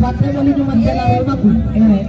Fatema ni cuma jalan aku.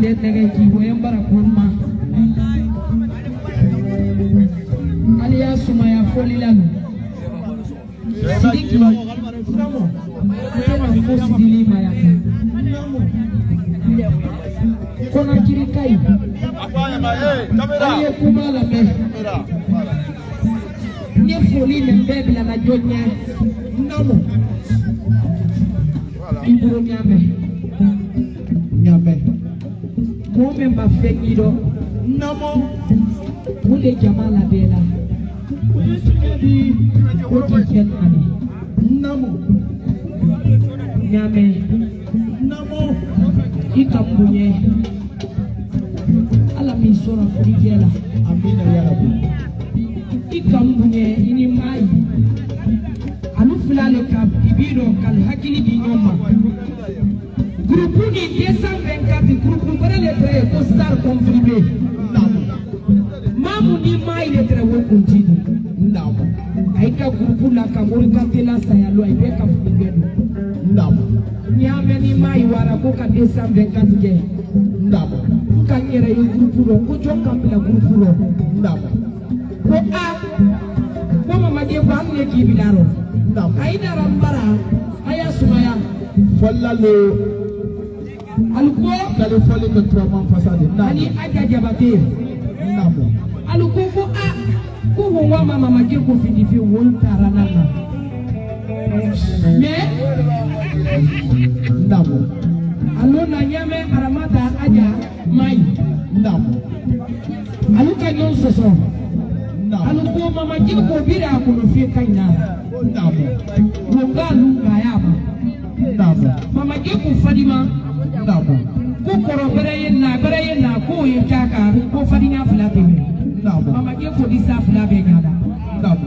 tile nege ki woyambara kurma aliya sumaya foli lanu sidiki namo kema fosi dili maya kona kirikai aliye kuma la me nye foli membe bila na jonya namo iburo nyame kome mba fengido namo kule jamala bela koti kenani namo nyame namo ikambunye ala misora kurigela amina ya rabbi ikambunye ini mai anu fulale ka bibiro kal hakili di nyoma groupe ni 224 groupe para lettre ko star confirmé mamu ni mai lettre wo continue ndamo aika groupe la kamori katela sayalo aibe ka fugedo ndamo nyame ni mai wara ko ka 224 je ndamo kanyere yo groupe ro ko joka mbila groupe ro ndamo ko a ko mama je ko amne ki bilaro ndamo aina rambara aya sumaya fallalo aluko kale fole ko trauma fasade nani aja jabate namo aluko ko a ko wa mama maji ko fidi fi won taranana me namo alona nyame aramata aja mai namo aluka nyon soso namo aluko mama ji ko bira ko fi kaina namo wongalu ngayaba namo mama ji ko fadima namo ko koro bere na ko yin taka ko fadinya fulate namo mama ke ko disa fulabe gada namo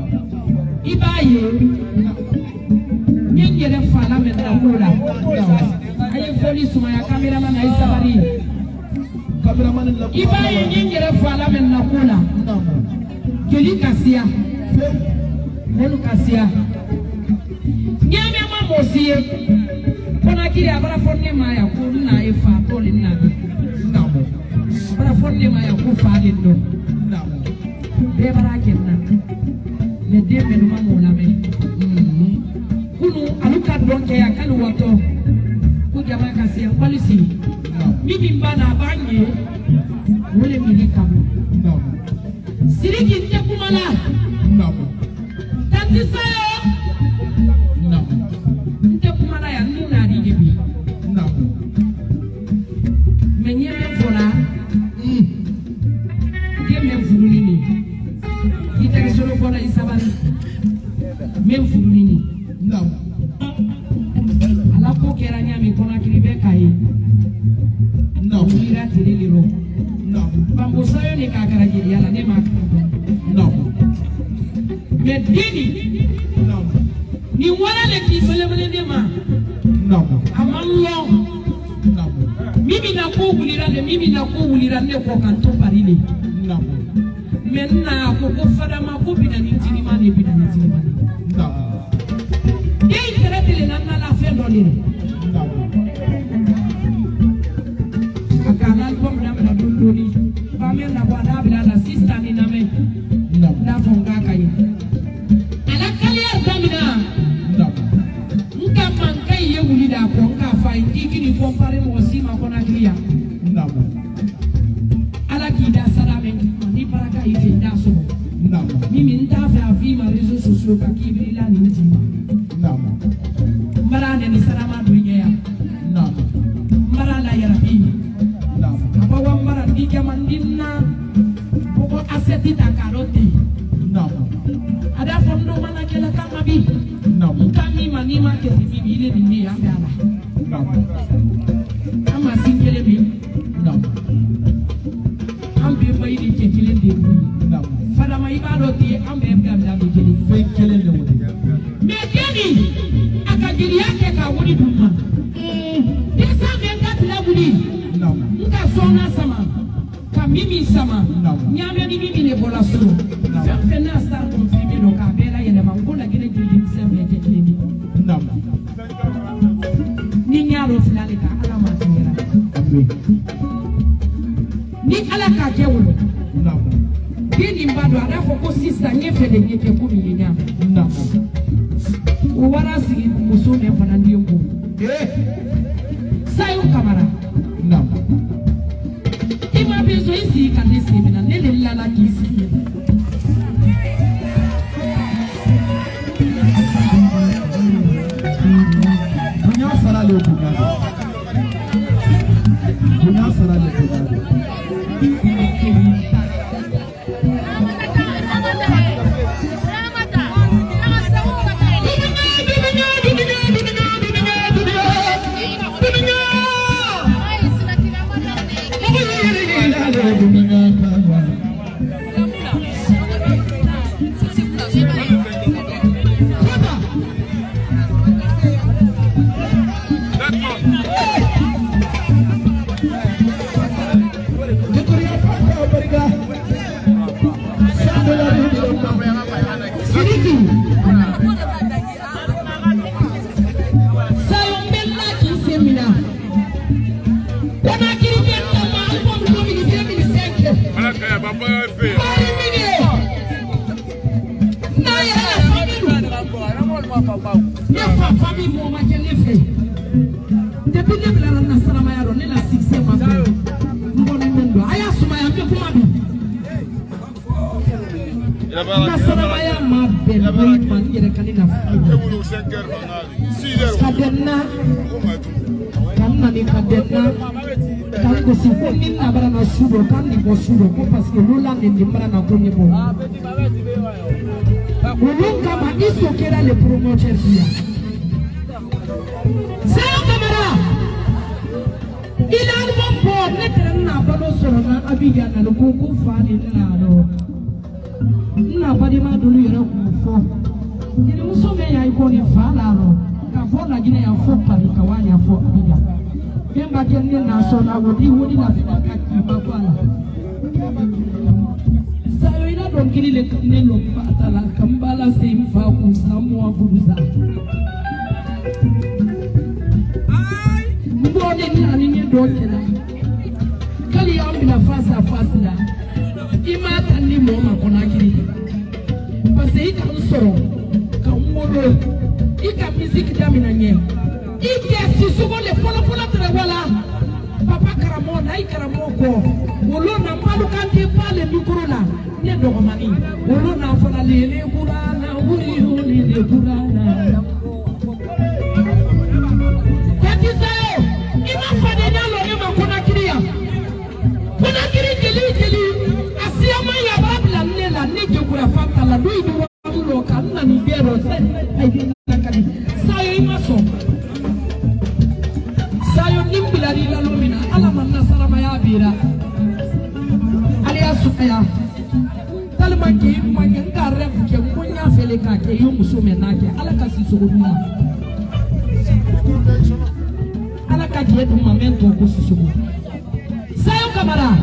ibaye nyengere fala men na kola aye foli suma ya cameraman ay sabari cameraman la ibaye nyengere fala men na kola namo keli kasia melu kasia nyame mama osiye kona kiri abara fonne maya ko na e fa tole na namo abara fonne maya ko fa de do namo be bara kenna me de me no mamo la me kunu aluka donke ya kalu wato ku jama kasi ya policy mimi mbana banye wole mili kabu namo siriki nte kumala namo tanti sayo namo nte kumala ya nuna digebi namo menye fola keme fulunini itake solo fola isabari men fulunini namo ala ko kera nyami kona kiribe kai namo ira tireliro namo bambo sayo ni kakara jiri ala ne mak namo medini namo ni wala le kisele de ma namo amallo namo mimi na ko wulira ne ko kan to parile namo menna ko fada ma ko bina ni tini ma ne bina ni tini ma namo ye tele na la fe do ni namo akala ko na do ni ba men na kwa da bila la sister ni na me namo na fonga kai ala kali arkamina namo nka man kai ye wulida ko nka fa indiki ni compare mo sima kona klia namo ala kida salame ni baraka ife ndaso namo mimi ntafa afi ma rezo sosio ka kibila ni ntima namo marane ni salama dunya ya namo marala ya rabi namo abawa mara dika mandina boko aseti takaroti namo ada fondo mana kela kama bi namo kami manima ke bibi ile ni ya ngala namo ama singele bi namo ambe mai di kekele de namo fada mai bado ti ambe ngam da kekele fe kele le wodi me keni akajiri yake ka wodi duma desa menga tla wodi namo nka sona sama ka mimi sama nyame ni mimi ne bola suru fe na star confirmer do ka bela yele mangula gine jili msembe kekele ni namo ni nyaro fulani ka alama tira ka kewu bini mbado adafo ko sister nyefele nyeke kumi yenyama uwara sigi musume fana ndiyo mbu sayo kamara ima bezo isi kadisi mina nele lala kisi dunya sara le parce que Lola ne pas dans premier mot. Kama iso kera le promoter dia. Sayo kamera. Ila albo po netra na balo soro na abiga na ko fani na do. Na badi ma dulu yero ko fo. Ni muso me ya iko ni fala no. Ka fo na gine ya fo pari ka wanya fo abiga. Kemba kenne na so na wodi na fina ka ki ba fala. Sayo ina don kili le kanelo patala kambala simfa kusamwa buruza. Mbode ni anini dokela. Kali ambila fasa la. Ima tandi moma konakiri. Pase ika usoro ka umoro ika muziki damina nye. Ike sisugo le pola wala. Papa karamona ikaramoko. Wolona malu kante pale mikrola. Ne dogomani. Wolona fana lele kurana uri lele kurana. Kati sayo ima fane nyalo ima kuna kiria. Kuna kiri jeli asiyama ya babla nela nije kura fanta la dui duwa mulo kanuna ni bero se aidi nakali sayo ima so sayo nimbila lila lumina ala manna salama ya bira aliya sukaya talma ke manganga ref ke munya fele ka ke yo musume nake ala kasi suguduna ala ka ke du momento ko susugu sayo kamara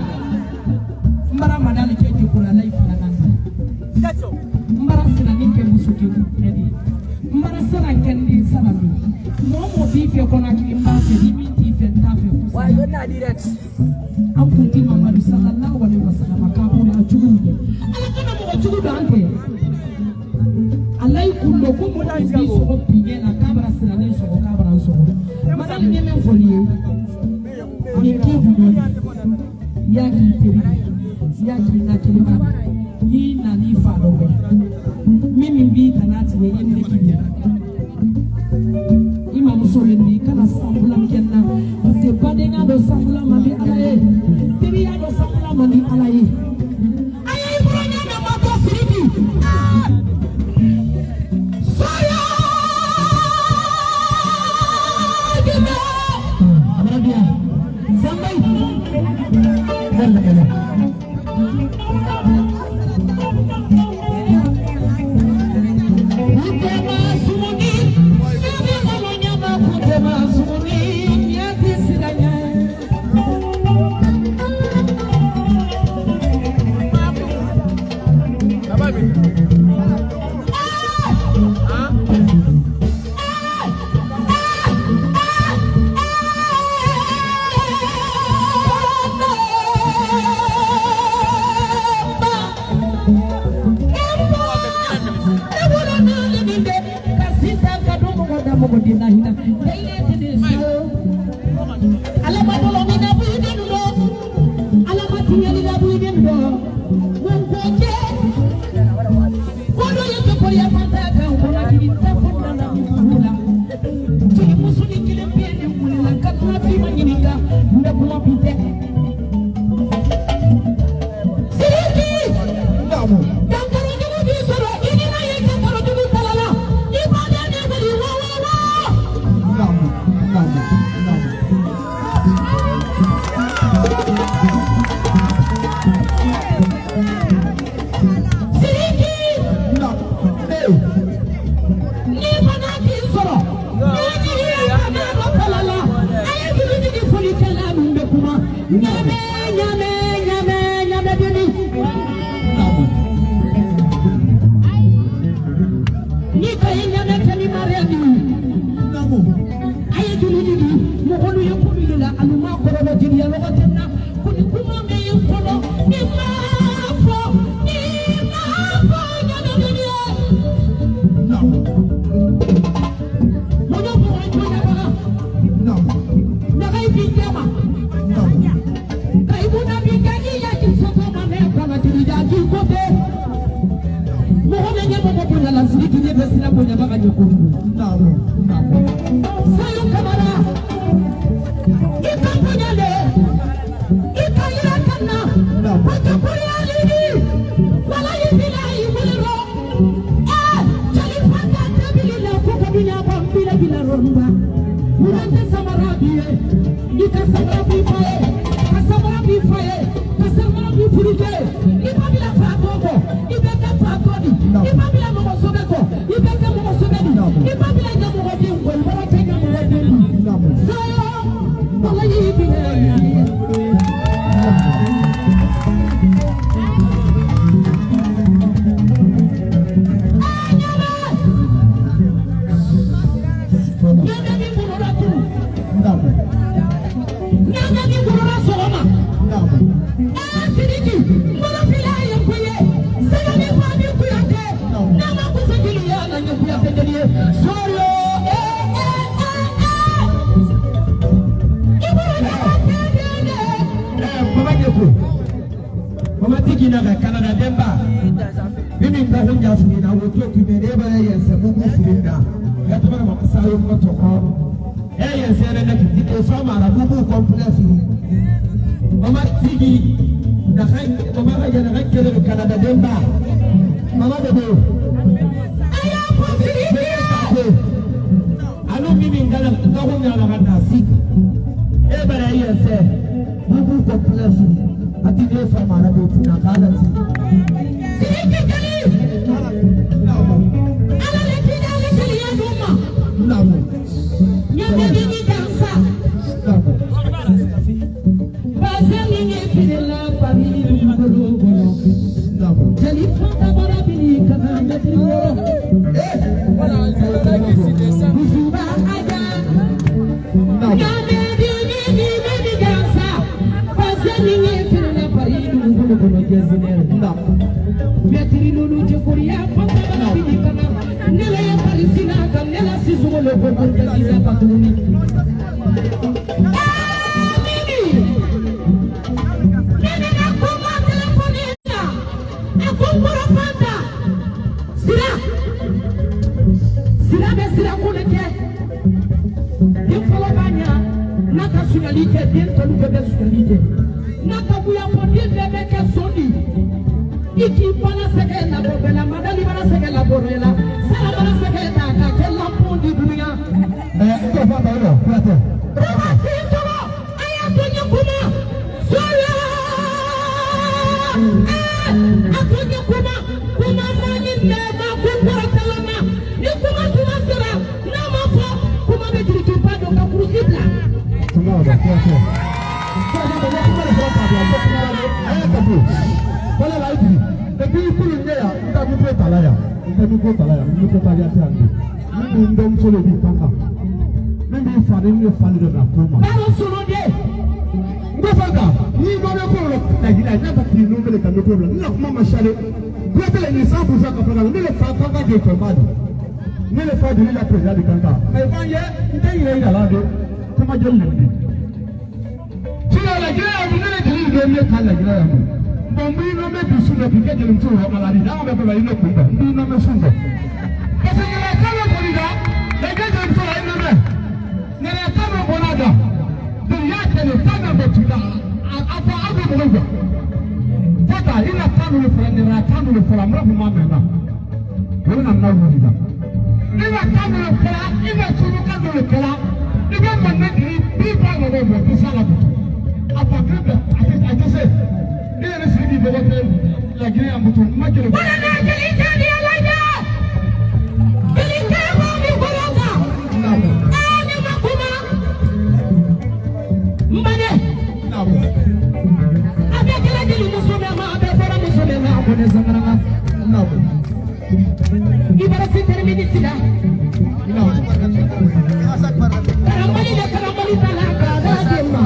mbara madali ke jukura life na nanga mbara sina nike musugi medi mbara sina kendi salami momo bife kona ki mbafe limi dife ndafe why you not direct akuti Muhammad sallallahu alaihi wasallam akabula achugude ala kana mo achugude ante alai kullo ko mo dai bi so opinye na kabra sina ni so kabra so madali ni men folie ni kibu yaki tebi yaki na kilima ni na ni fa dogo mimi bi kanati ye yende kinya ima musole ni kana sambula kenna te badenga do sambula mali alaye tiriya do sambula mali alaye ayi bronya na mato siriti saya dina abradia sambai dalla ne le fa de la président de Kanta mais quand il est là de comment je le dis tu la guerre vous ne le dis de mieux qu'à la guerre bon oui non mais du sous le piquet de l'imso à la vida on va pas aller le coup oui non mais sous parce que la cala bonida la guerre de l'imso là non mais ne la cala bonada de ya que le tana botuda apa abu bonga tata ina tanu le fera ne la tanu le fera mo ma mena wona na bonida ina tanu le fera ina sunu kanu le fera ina manne bi ba no bo bisala bo apa kebe akese ina ne sidi bo ko la gine ambutu ma kele wala na kele tani ala ya kele tamo mi bologa ani makuma mbane nabo abe kele dili musume ma abe fora musume ma abone zamara nabo ibara sitere mi disida nabo karambali talaka da demma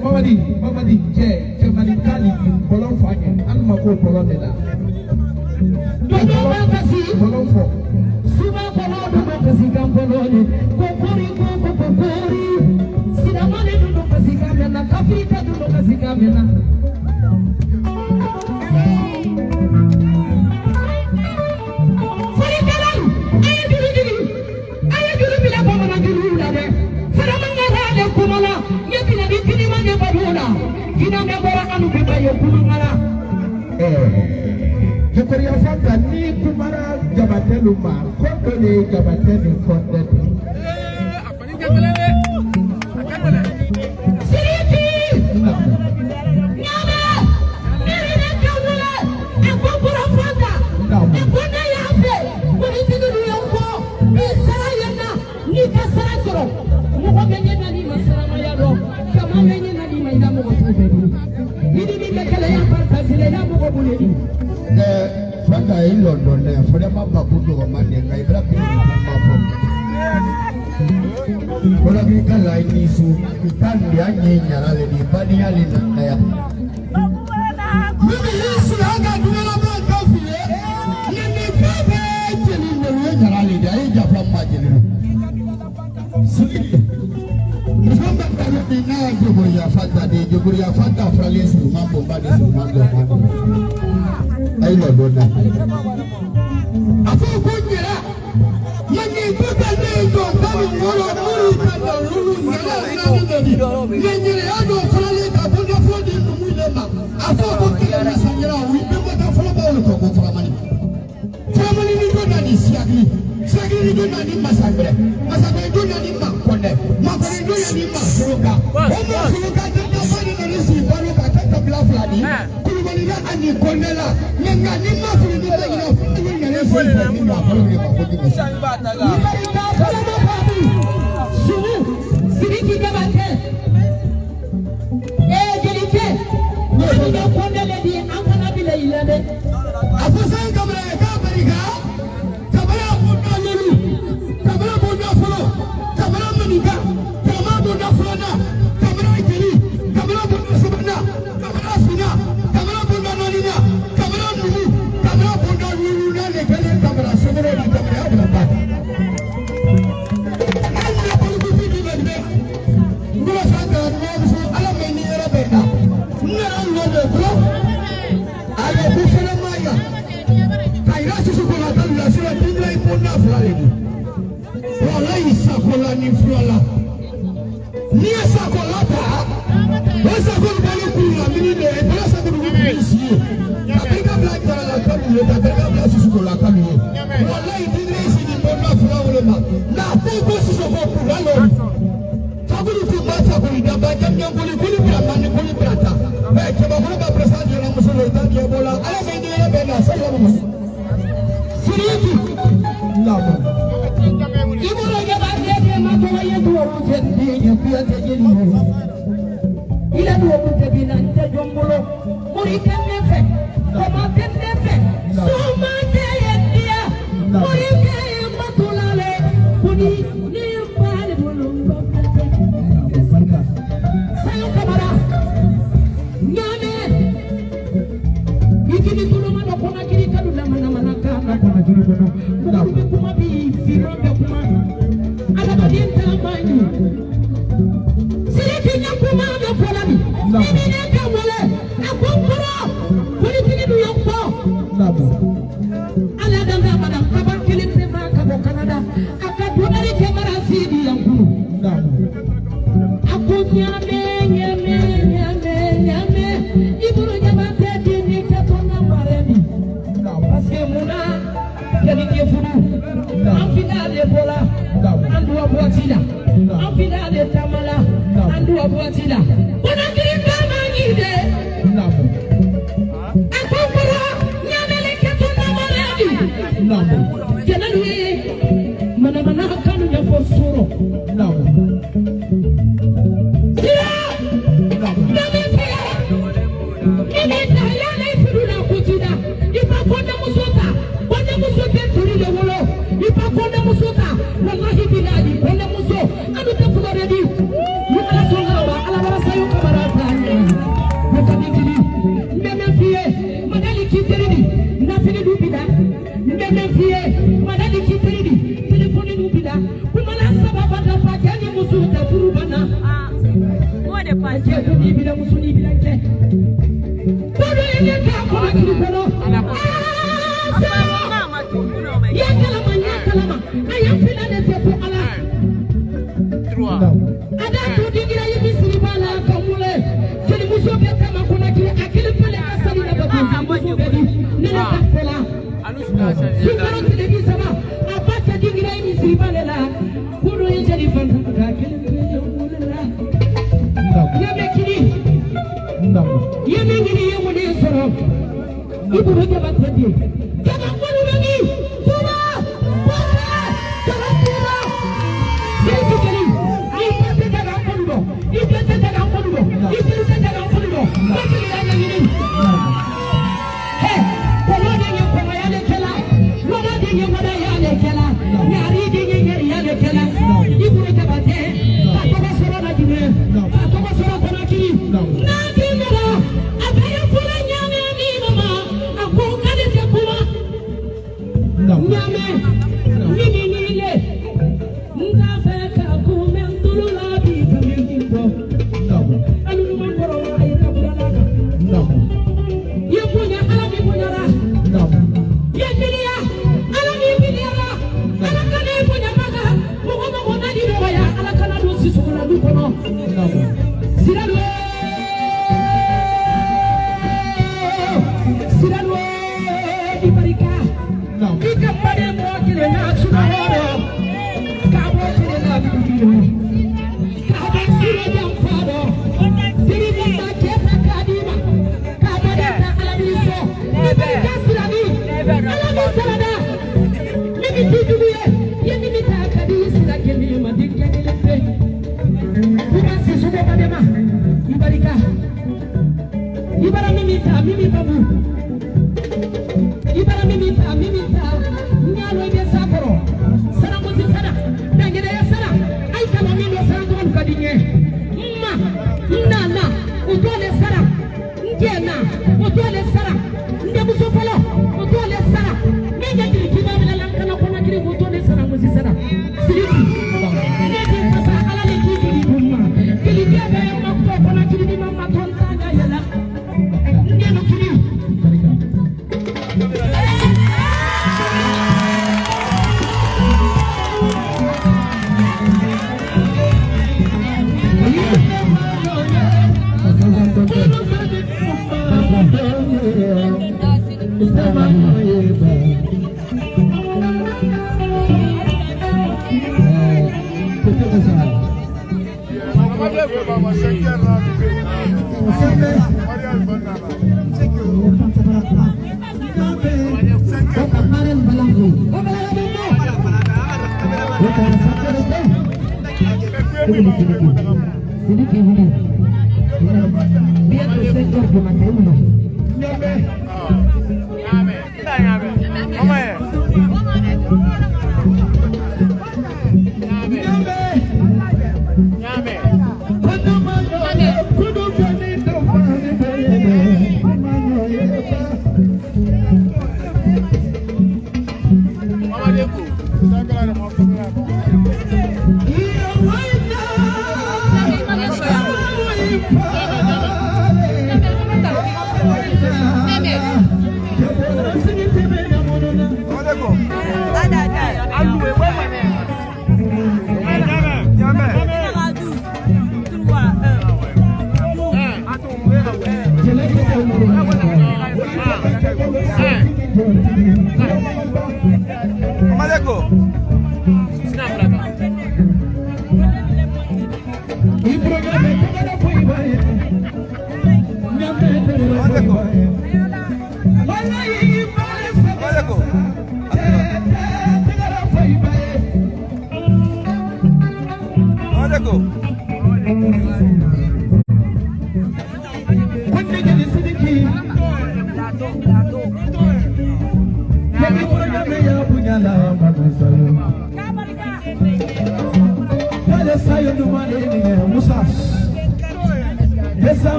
Mamadi, Manikali, Bolon Fanya, and Mako Bolonella. Bolon for Suba Bolon, Kasikan Boloni, Kokori, Sinamani, Kasikamena, Kafika, Kasikamena. Jukuriya fanta ni kumara jabatelu ma kodo ni jabatelu konde apani jabele siriti nyama niri na kawula ekopura fanta ekona yafe kuri tidu yonko isara yana ni kasara soro mugo menye na ni masara mayado kama menye na ni maida mugo tubedi idi ni kala ya fanta zile ya mugo buledi Fanta in London there for them up to Romania, I brought him to Kola Vika like this, you can't be a generality, Paddy Allen. Maybe you should have got to about coffee. You need to be in the generality, I just from Magdalene. Juguria Fanta, Fralis, Mambo, Badis, Mambo. I know that. I thought good year. Many people they go coming more on I thought What's up, good boy? I mean, what's up, good boy? I think I'm like that. Come here, I think I'm like this. Come here. What like this is the one of our now, four bosses of our program. Tabulu tu baca buli, dapat jam buli berapa, ni buli berapa. Baik, coba kita bersama dalam musuh kita dia bola. Alam ini dia benda saya mahu. Serius? Nama. Ibu raja baca dia mahu yang dua rupiah dia biar dia jadi. Ila dua rupiah binan dia jomblo. Murikan nefek, komaten nefek. Semua dia. Murikan yang matulale. Puni ni balik belum. Saya kamera. Nyame. Ikini tulungan ako na kini kanu na mana kana kana juri kono. Kubi kuma bi firo be kuma. Ala badin tamani. Siriti nya kuma be polani. Ini ne kamole. Akumpuro. Kuni tini du yokpo. Ala danda madam kabar kilin tema kabo Canada. Akadu dari kamera sidi yang ku. Aku nyame. Ibu nyamate dini ketona mareni. Paske muna jadi dia furu. Amfina de bola. Andua buatida. Amfina de tamala. Andua buatida. Bona kirika mangide. Aku pura nyamele ketona mareni. Janganui mana kanu ya fosuro. Wallahi billahi wala muso anu ta fuga ready ni ala songa ba ala bara sayu kamara tanya ko dikili ndeme fiye madali kiteridi na fini dubida ndeme fiye madali kiteridi telefoni dubida kuma la sababa da fakani muso ta kurubana wode pa je dubida muso ni bilake bodo yeye ka ko kiri kono ya kalama ayam fila de tepo ala ada tu digira yibi siribala kamule kini muso be kama kuna kile akili pale asali na babu muso be ni nene kakola sumaro kile bi sama abata digira yibi siribala la kuno yejali fantu ka kile mulela yame kini yame ngini yemune soro ibu hoja batedi kama kwani wengi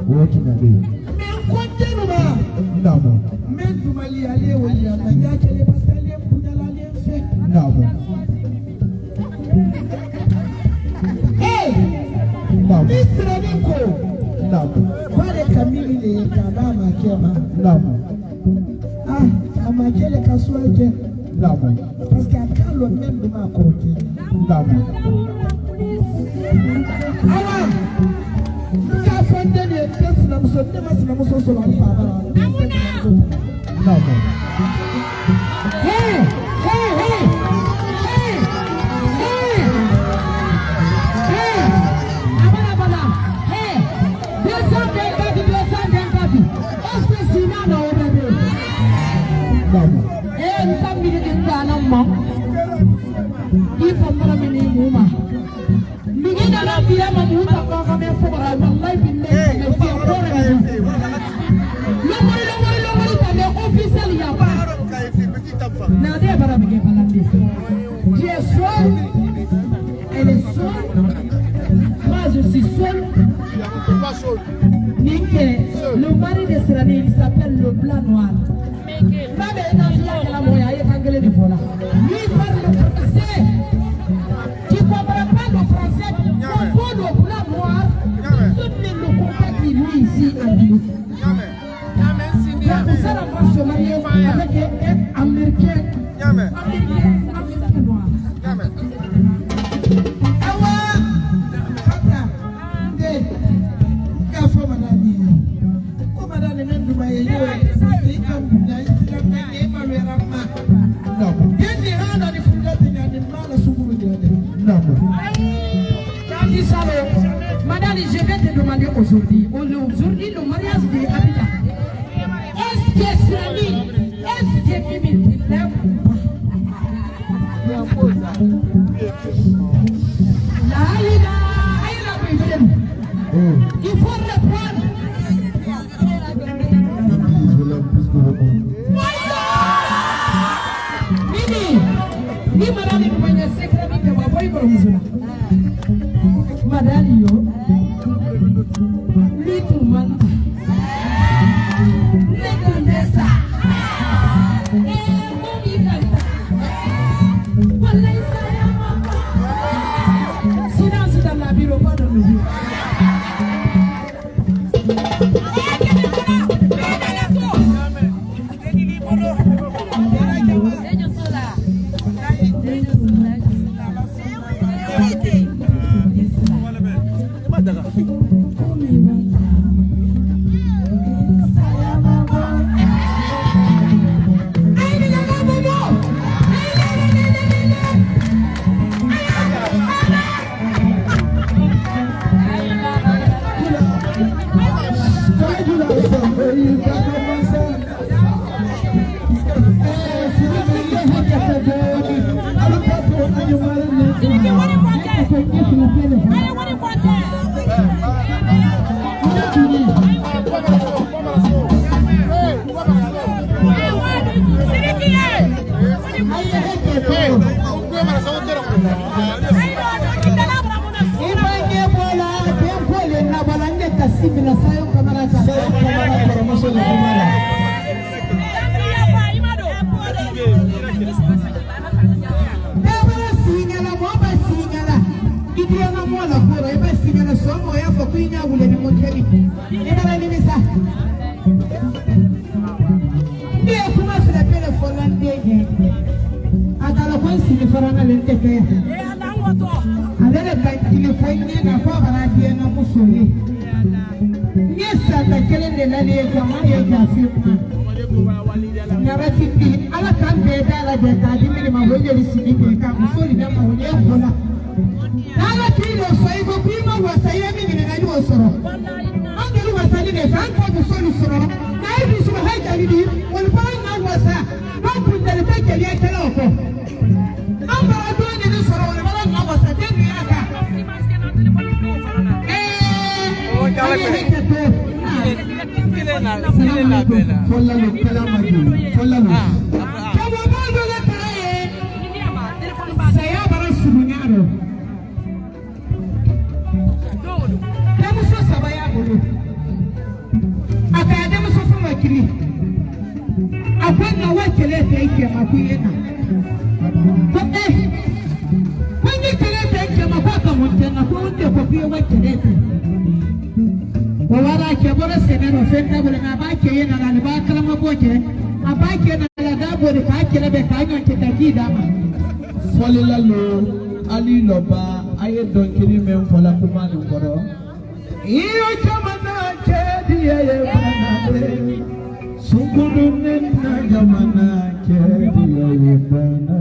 What Parce qu'à quand le même de ma côté. Alors, nous avons fait des tests dans ce thème, c'est la motion sur la parole. Hey! Abana! Hey! 224. Est-ce que c'est là dans le bébé? Nous sommes mis dans un moment. Il faut me ramener Mouma. Nous sommes dans la vie à Mamouta pour ramener Fora. Wallahi billahi, le Fora pour ramener. Le mari, officiel, il y a pas. Nadé va ramener Palandi. Tu es seul. Elle est seule. Moi, je suis seul. Niké, le mari de Serani, il s'appelle le blanc noir. Lui parle le français. Tu ne comprends pas le français. Pourquoi le blanc noir toutes les locaux qui lui ici en Guinée. C'est pour ça qu'on va se marier avec un Américain. Américain noir. Madame, je vais te demander aujourd'hui, le mariage de Abida, est-ce que Srani, est-ce que Bibi l'aime ou pas? Il faut répondre. Ni madame ni mwenye secret de wa boy ko muzuna. Madame yo. Lui tout man. Le condesa. Mon iganta. Wallahi saya mama. Silence dans la bureau pas dans le bureau. Akwai tele take makuyena kwenye tele take makwaka montena kunde kopiye wa tele wala ke bora senero fenda bora na ba ke yana na ba kala maboke abake na da bora ka ke na be ka nyon ke takida ma folila lo ali loba aye donkiri men fola kuma ni koro iyo jamana ke diye bana sukunu nena jamana ke diye bana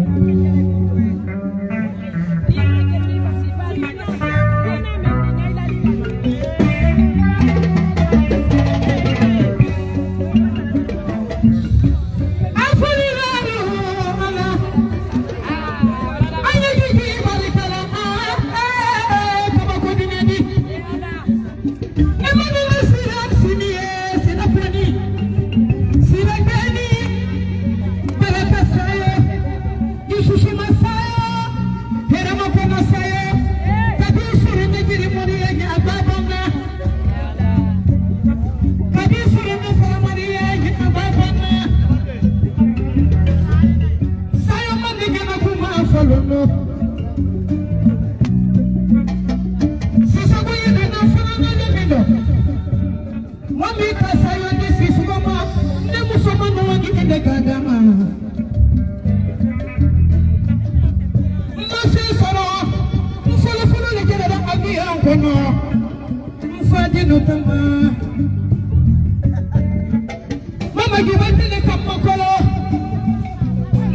Mama give me the kamakolo.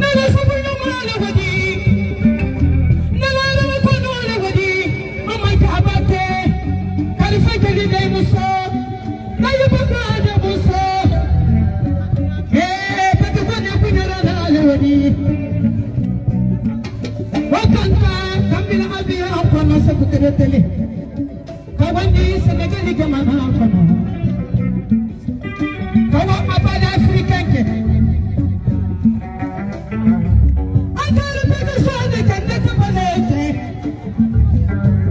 Nala sabuno mala wadi. Nala nala kono mala wadi. Mama kabate. Kalifa kali dai muso. Nayo bakada muso. Pati kone kunyara nala wadi. Wakanta kambila abiya apana sabutere tele. Kawani Senegali jamana apana. Kawa abada African ke. Agara pega sone kande kabalete.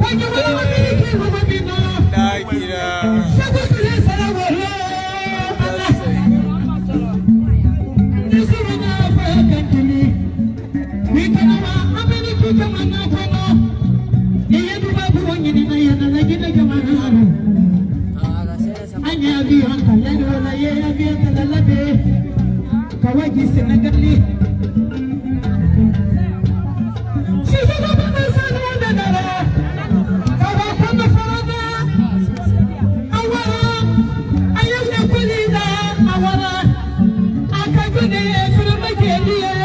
Wanyu wala wamiliki wamabina. Dagira. Sago tule sarawala. Nisuru na afaya kankili. Wikana wa Ameriki jamana apana. Niyedu babu wanyini na yana lagina jamana apana. Anya bi hankala dola ye bi hankala be kawaji Senegali sisi baba masana ndara kawa kama farada awara ayamna kulida awara akagune fulma keliye